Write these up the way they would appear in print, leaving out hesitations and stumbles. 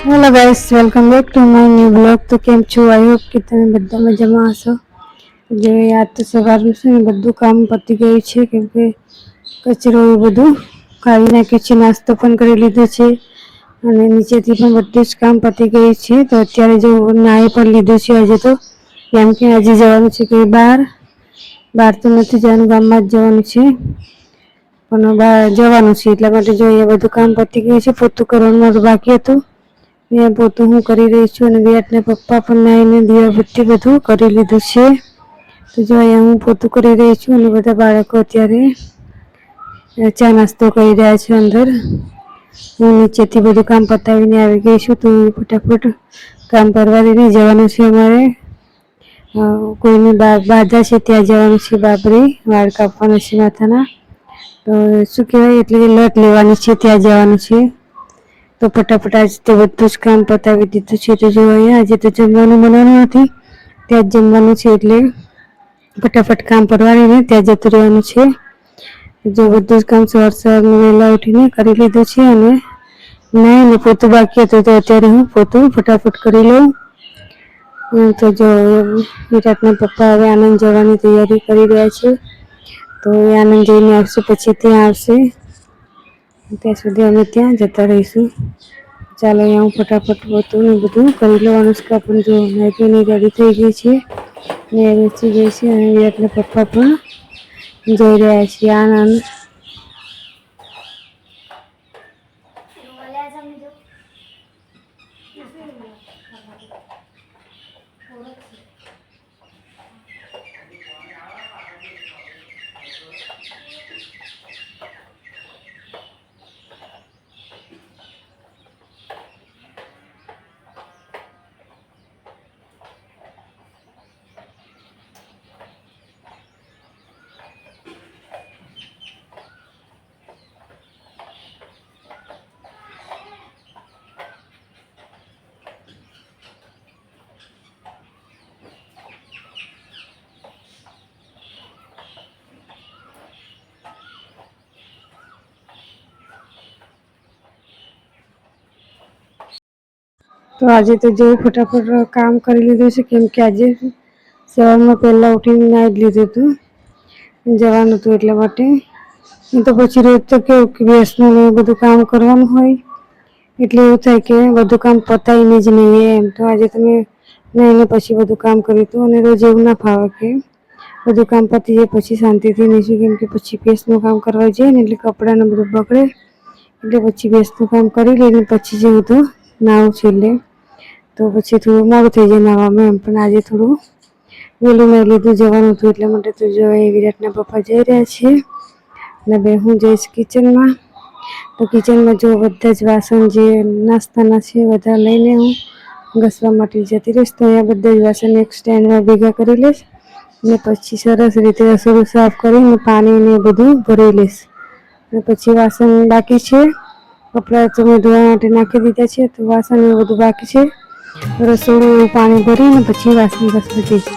Hello guys, welcome back to my new blog. તો કેમ છો? આઈ હોપ કે તમે બધા મજામાં હશો. જે આજ તો સવારનું છે ને બધું કામ પતી ગયું છે, કેમ કે કચરો એ બધું કાઢી નાખ્યું છે, નાસ્તો પણ કરી લીધો છે અને નીચેથી પણ બધું જ કામ પતી ગયું છે. તો અત્યારે જો નાહી પણ લીધું છે આજે તો, કેમ કે આજે જવાનું છે કે બહાર તો નથી જવાનું, ગામમાં જ જવાનું છે, પણ બહાર જવાનું છે એટલા માટે જોઈએ બધું કામ પતી ગયું છે. પોતું કરવાનું મારું બાકી હતું, પોતું હું કરી રહી છું અને વિરાટના પપ્પા પણ નાહીને દીવાબત્તી બધું કરી લીધું છે. તો જો અહીંયા હું પોતું કરી રહી છું અને બધા બાળકો અત્યારે ચા નાસ્તો કરી રહ્યા છે અંદર. હું નીચેથી બધું કામ પતાવીને આવી ગઈ છું, તો ફટાફટ કામ પરવારીને જવાનું છે અમારે. કોઈની બાધા છે ત્યાં જવાનું છે, બાબરી વાળ કાપવાના છે માથાના. તો શું કહેવાય, એટલે કે લટ લેવાની છે, ત્યાં જવાનું છે. તો ફટાફટ આજ તો બધું જ કામ પતાવી દીધું છે. તો જો અહીંયા આજે તો જમવાનું બનાવવાનું નથી, ત્યાં જ જમવાનું છે, એટલે ફટાફટ કામ પરવારીને ત્યાં જતું રહેવાનું છે. જો બધું જ કામ સવારમાં વહેલા ઉઠીને કરી લીધું છે અને નાહીને પોતું બાકી હતું, તો અત્યારે હું પોતું ફટાફટ કરી લઉં. તો જો વિરાટના પપ્પા હવે આનંદ જવાની તૈયારી કરી રહ્યા છે. તો એ આનંદ જઈને આવશે, પછી ત્યાં આવશે, ત્યાં સુધી અમે ત્યાં જતા રહીશું. ચાલો અહીંયા હું ફટાફટ પોતું ને બધું કરી લઉં. અનુષ્કા પણ જો નાઈધોઈને રેડી થઈ ગઈ છે ને બેસી ગઈ છે અને વિરાટના પપ્પા પણ જઈ રહ્યા છે આનંદ. તો આજે તો જો ફટાફટ કામ કરી લીધું છે, કેમ કે આજે સવારમાં પહેલાં ઉઠીને નાહી જ લીધું હતું, જવાનું હતું એટલા માટે. તો પછી રોજ તો કેવું કે બેસનું બધું કામ કરવાનું હોય, એટલે એવું થાય કે બધું કામ પતાવીને જ નહીં એમ. તો આજે તમે નાહીને પછી બધું કામ કર્યું હતું અને રોજ એવું ના ફાવે કે બધું કામ પતી જાય પછી શાંતિથી નીશું, કેમ કે પછી ભેંસનું કામ કરવા જઈએ ને એટલે કપડાંને બધું બગડે, એટલે પછી ભેંસનું કામ કરી લઈને પછી જેવું તો નાવું છેલ્લે. તો પછી થોડું મોડું થઈ જાય નાવામાં એમ, પણ આજે થોડું વહેલું નાહી લીધું, જવાનું હતું એટલા માટે. તો જો એ વિરાટના પપ્પા જઈ રહ્યા છે અને બે હું જઈશ કિચનમાં. તો કિચનમાં જો બધા જ વાસણ જે નાસ્તાના છે બધા લઈને હું ઘસવા માટે જતી રહીશ. તો અહીંયા બધા જ વાસણ એક સ્ટેન્ડમાં ભેગા કરી લઈશ અને પછી સરસ રીતે રસોડું સાફ કરીને પાણીને બધું ભરી લઈશ. અને પછી વાસણ બાકી છે, કપડાં તો મેં ધોવા માટે નાખી દીધા છે, તો વાસણ એવું બધું બાકી છે. રસોડું પાણી ભરીને પછી વાસણ ઘસવા જઈશ.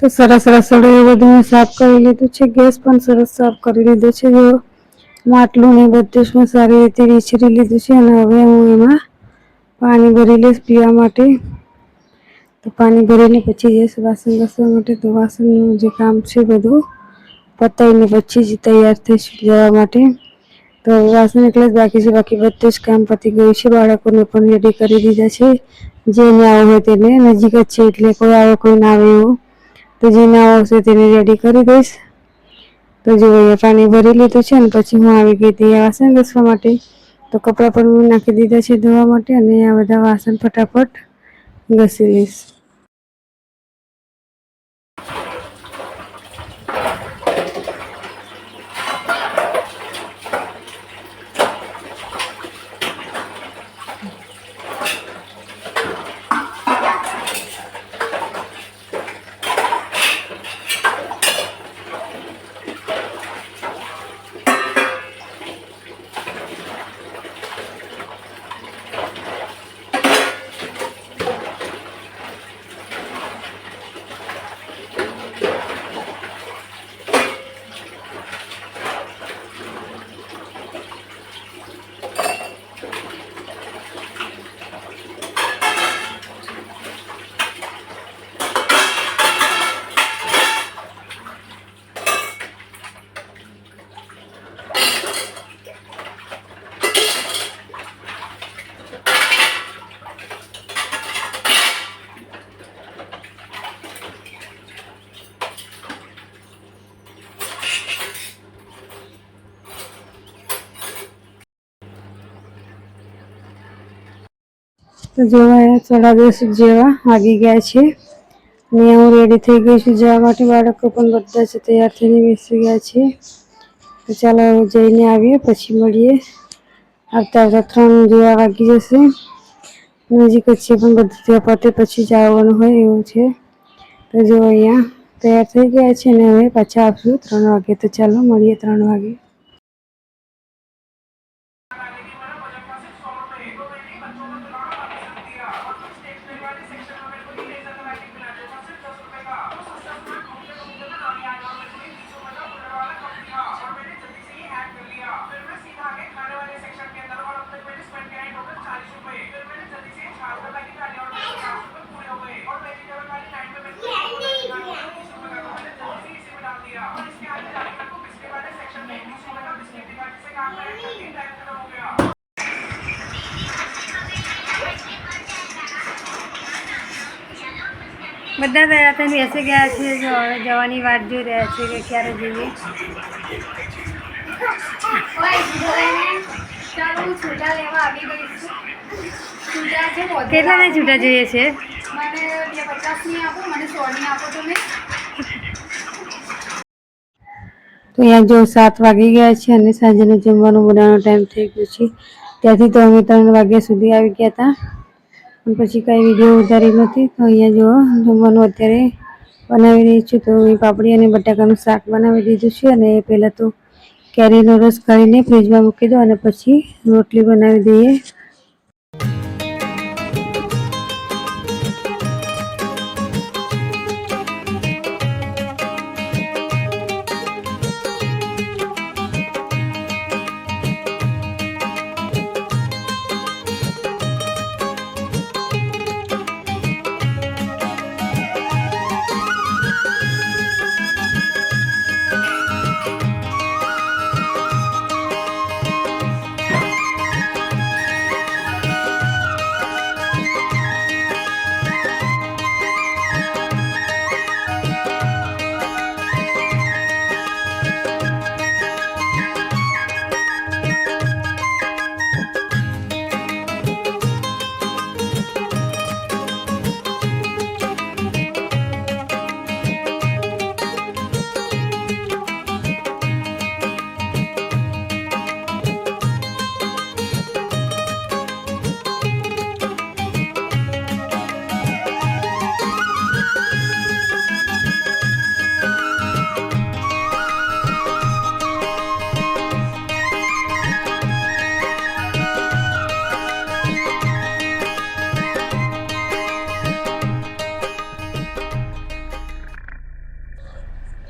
તો સરસ રસોડું એ બધું મેં સાફ કરી લીધું છે. ગેસ પણ સરસ સાફ કરી લીધો છે. જો માટલું ને બધું જ મેં સારી રીતે વિચરી લીધું છે અને હવે હું એમાં પાણી ભરી લઈશ પીવા માટે. તો પાણી ભરીને પછી જઈશ વાસણ ઘસવા માટે. તો વાસણનું જે કામ છે બધું પતાવીને પછી જ તૈયાર થઈશ જવા માટે. તો વાસણ એટલે જ બાકી છે, બાકી બધું જ કામ પતી ગયું છે. બાળકોને પણ રેડી કરી દીધા છે. જેને આવું હોય તેને, નજીક જ છે એટલે કોઈ આવે કોઈ ના આવે એવું. તો જેને આવશે તેને રેડી કરી દઈશ. તો જો અહીંયા પાણી ભરી લીધું છે અને પછી હું આવી ગઈ હતી વાસણ ઘસવા માટે. તો કપડાં પણ નાખી દીધા છે ધોવા માટે અને આ બધા વાસણ ફટાફટ ઘસી લઈશ. તો જેવા 10:30 જેવા વાગી ગયા છે અને હું રેડી થઈ ગઈ છું જવા માટે. બાળકો પણ બધા જ તૈયાર થઈને બેસી ગયા છે. તો ચાલો જઈને આવીએ પછી મળીએ. આવતા 3 જેવા વાગી જશે. નજીક જ છે પણ બધું ત્યાં પતે પછી જ આવવાનું હોય એવું છે. તો જો અહીંયા તૈયાર થઈ ગયા છે અને હવે પાછા આવશું 3 વાગે. તો ચાલો મળીએ 3 વાગે. બધા તૈયાર થઈને બેસી ગયા છે. જો હવે જવાની વાટ જોઈ રહ્યા છે કે ક્યારે જઈએ. કેટલાને છૂટા જોઈએ છે? તો અહીંયા જો 7 વાગી ગયા છે અને સાંજનું જમવાનું બનાવવાનો ટાઈમ થઈ ગયો છે. ત્યાંથી તો અમે 3 વાગ્યા સુધી આવી ગયા હતા પણ પછી કાંઈ વિડીયો ઉતારી નથી. તો અહીંયા જો જમવાનું અત્યારે બનાવી રહી છું. તો પાપડી અને બટાકાનું શાક બનાવી દીધું છે અને પહેલાં તો કેરીનો રસ કાઢીને ફ્રીજમાં મૂકી દો અને પછી રોટલી બનાવી દઈએ.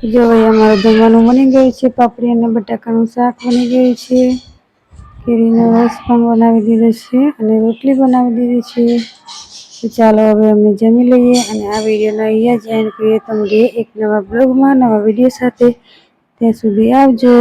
જો ભાઈ અમારું જમવાનું બની ગયું છે. પાપડી અને બટાકાનું શાક બની ગયું છે. કેરીનો રસ પણ બનાવી દીધો છે અને રોટલી બનાવી દીધી છે. તો ચાલો હવે અમે જમી લઈએ અને આ વિડીયોને અહીંયા જ એન્ડ કરીએ. તો મળીએ એક નવા બ્લોગમાં નવા વિડીયો સાથે. ત્યાં સુધી આવજો.